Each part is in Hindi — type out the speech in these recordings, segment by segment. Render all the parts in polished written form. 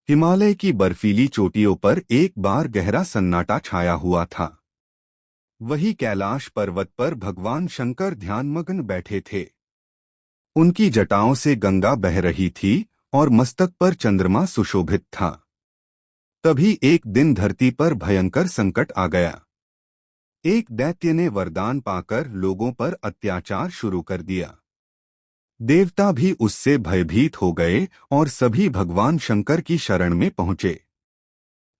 हिमालय की बर्फीली चोटियों पर एक बार गहरा सन्नाटा छाया हुआ था। वही कैलाश पर्वत पर भगवान शंकर ध्यानमग्न बैठे थे। उनकी जटाओं से गंगा बह रही थी और मस्तक पर चंद्रमा सुशोभित था। तभी एक दिन धरती पर भयंकर संकट आ गया। एक दैत्य ने वरदान पाकर लोगों पर अत्याचार शुरू कर दिया। देवता भी उससे भयभीत हो गए और सभी भगवान शंकर की शरण में पहुंचे।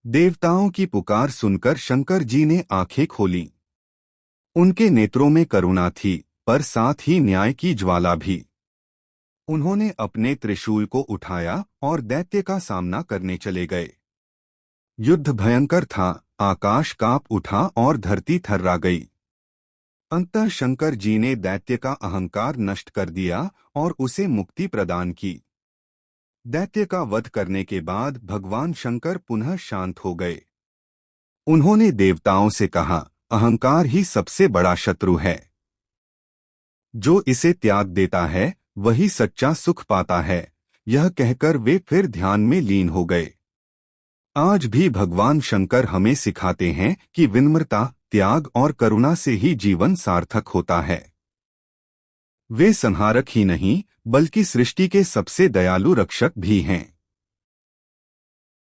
देवताओं की पुकार सुनकर शंकर जी ने आंखें खोलीं। उनके नेत्रों में करुणा थी, पर साथ ही न्याय की ज्वाला भी। उन्होंने अपने त्रिशूल को उठाया और दैत्य का सामना करने चले गए। युद्ध भयंकर था, आकाश कांप उठा और धरती थर्रा गई। अंततः शंकर जी ने दैत्य का अहंकार नष्ट कर दिया और उसे मुक्ति प्रदान की। दैत्य का वध करने के बाद भगवान शंकर पुनः शांत हो गए। उन्होंने देवताओं से कहा, अहंकार ही सबसे बड़ा शत्रु है। जो इसे त्याग देता है वही सच्चा सुख पाता है। यह कहकर वे फिर ध्यान में लीन हो गए। आज भी भगवान शंकर हमें सिखाते हैं कि विनम्रता, त्याग और करुणा से ही जीवन सार्थक होता है। वे संहारक ही नहीं, बल्कि सृष्टि के सबसे दयालु रक्षक भी हैं।